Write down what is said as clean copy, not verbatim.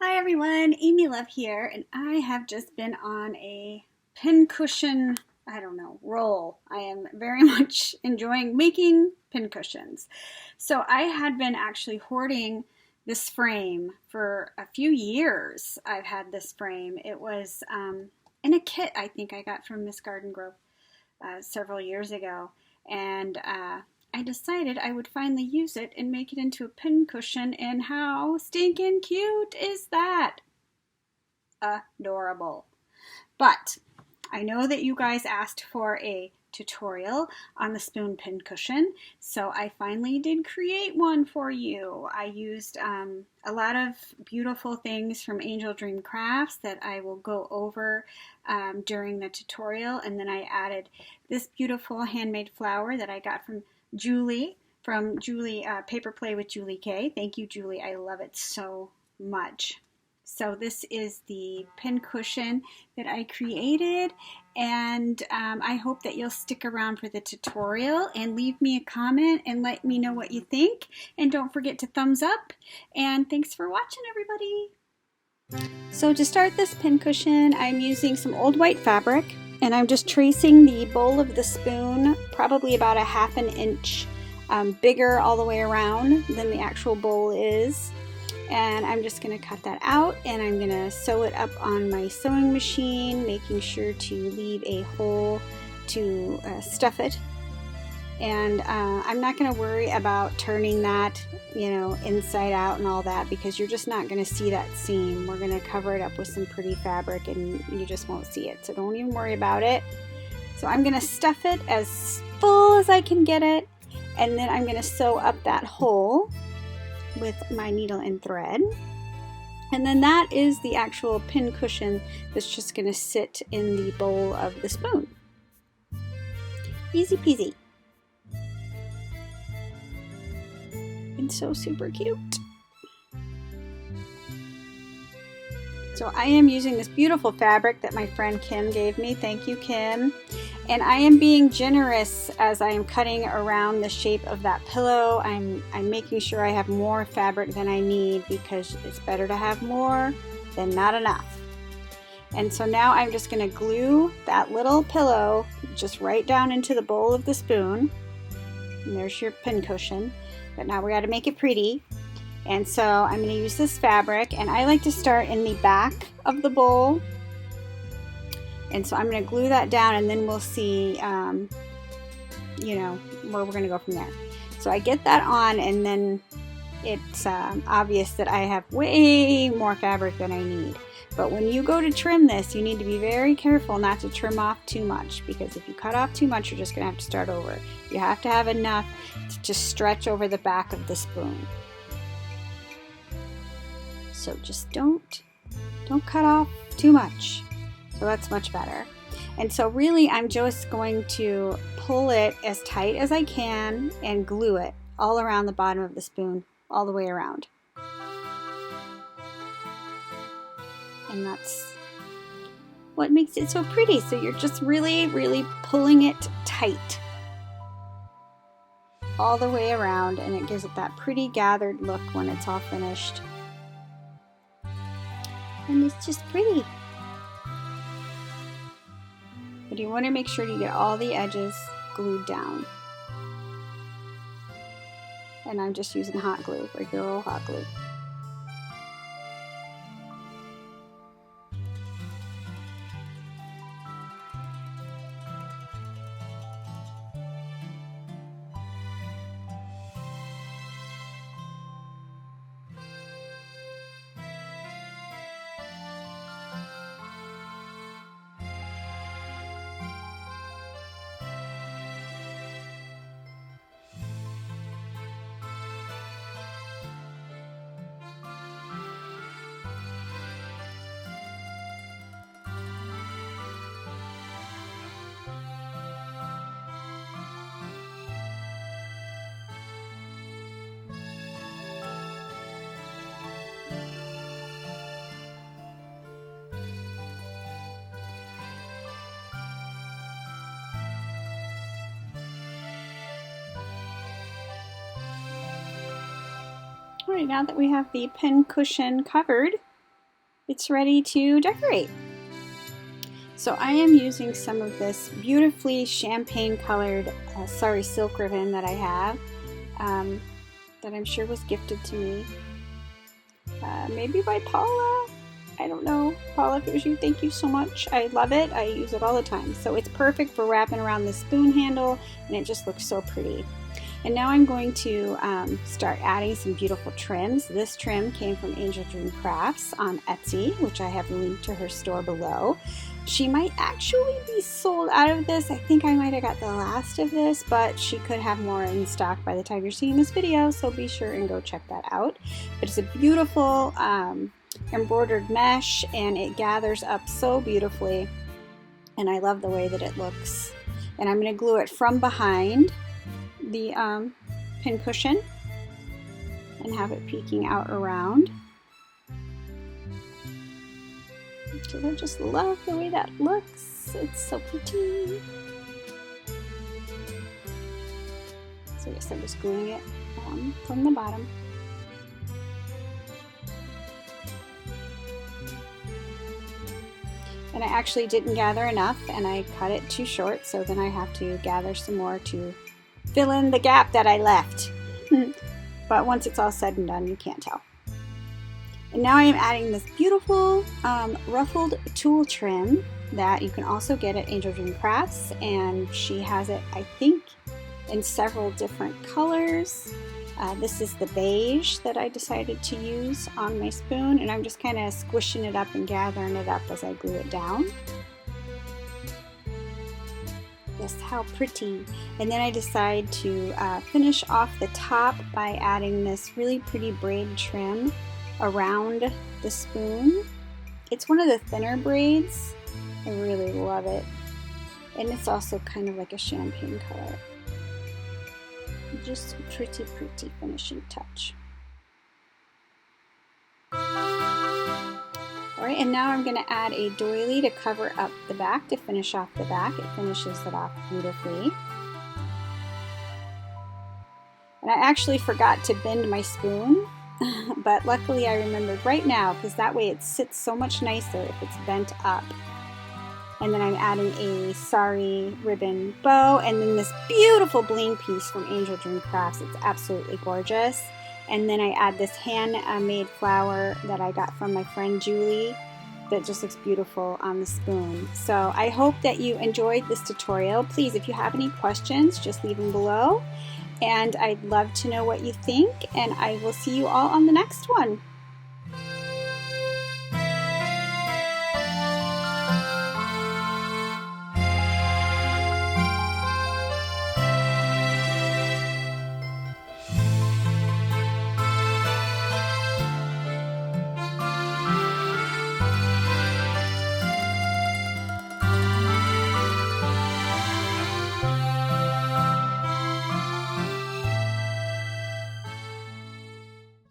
Hi everyone, Amy Love here, and I have just been on a pincushion, roll. I am very much enjoying making pincushions. So I had been actually hoarding this frame for a few years. I've had this frame. It was in a kit I think I got from Miss Garden Grove several years ago, and I decided I would finally use it and make it into a pincushion, and how stinking cute is that? Adorable. But I know that you guys asked for a tutorial on the spoon pincushion, so I finally did create one for you. I used a lot of beautiful things from Angel Dream Crafts that I will go over during the tutorial, and then I added this beautiful handmade flower that I got from Julie, Paper Play with Julie K. Thank you, Julie. I love it so much. So this is the pincushion that I created, and I hope that you'll stick around for the tutorial and leave me a comment and let me know what you think. And don't forget to thumbs up, and thanks for watching, everybody. So to start this pincushion, I'm using some old white fabric, and I'm just tracing the bowl of the spoon, probably about a ½ inch bigger all the way around than the actual bowl is. And I'm just going to cut that out, and I'm going to sew it up on my sewing machine, making sure to leave a hole to stuff it. And I'm not going to worry about turning that, inside out and all that, because you're just not going to see that seam. We're going to cover it up with some pretty fabric and you just won't see it. So don't even worry about it. So I'm going to stuff it as full as I can get it, and then I'm going to sew up that hole with my needle and thread. And then that is the actual pincushion that's just going to sit in the bowl of the spoon. Easy peasy. And so super cute. So I am using this beautiful fabric that my friend Kim gave me. Thank you, Kim. And I am being generous as I am cutting around the shape of that pillow. I'm making sure I have more fabric than I need, because it's better to have more than not enough. And so now I'm just going to glue that little pillow just right down into the bowl of the spoon. And there's your pincushion. But now we got to make it pretty. And so I'm going to use this fabric, and I like to start in the back of the bowl. And so I'm going to glue that down, and then we'll see, where we're going to go from there. So I get that on, and then it's obvious that I have way more fabric than I need. But when you go to trim this, you need to be very careful not to trim off too much, because if you cut off too much, you're just going to have to start over. You have to have enough to just stretch over the back of the spoon. So just don't cut off too much. So that's much better. And so really I'm just going to pull it as tight as I can and glue it all around the bottom of the spoon, all the way around. And that's what makes it so pretty. So you're just really, really pulling it tight all the way around, and it gives it that pretty gathered look when it's all finished. And it's just pretty. But you want to make sure you get all the edges glued down. And I'm just using hot glue, regular old hot glue. Alright, now that we have the pincushion covered, it's ready to decorate. So I am using some of this beautifully champagne colored silk ribbon that I have, that I'm sure was gifted to me, maybe by Paula. I don't know. Paula, if it was you, thank you so much. I love it. I use it all the time. So it's perfect for wrapping around the spoon handle, and it just looks so pretty. And now I'm going to start adding some beautiful trims. This trim came from Angel Dream Crafts on Etsy, which I have linked to her store below. She might actually be sold out of this. I think I might have got the last of this, but she could have more in stock by the time you're seeing this video, so be sure and go check that out. But it's a beautiful embroidered mesh, and it gathers up so beautifully, and I love the way that it looks. And I'm going to glue it from behind the pincushion and have it peeking out around. Because I just love the way that looks. It's so pretty. So yes, I'm just gluing it from the bottom. And I actually didn't gather enough, and I cut it too short, so then I have to gather some more to fill in the gap that I left. But once it's all said and done, you can't tell. And now I am adding this beautiful ruffled tulle trim that you can also get at Angel Dream Crafts, and she has it, I think, in several different colors. This is the beige that I decided to use on my spoon, and I'm just kind of squishing it up and gathering it up as I glue it down. Yes, how pretty. And then I decide to finish off the top by adding this really pretty braid trim around the spoon. It's one of the thinner braids. I really love it. And it's also kind of like a champagne color. Just a pretty, pretty finishing touch. Alright, and now I'm going to add a doily to cover up the back, to finish off the back. It finishes it off beautifully. And I actually forgot to bend my spoon, but luckily I remembered right now, because that way it sits so much nicer if it's bent up. And then I'm adding a sari ribbon bow, and then this beautiful bling piece from Angel Dream Crafts. It's absolutely gorgeous. And then I add this handmade flower that I got from my friend Julie that just looks beautiful on the spoon. So I hope that you enjoyed this tutorial. Please, if you have any questions, just leave them below. And I'd love to know what you think, and I will see you all on the next one.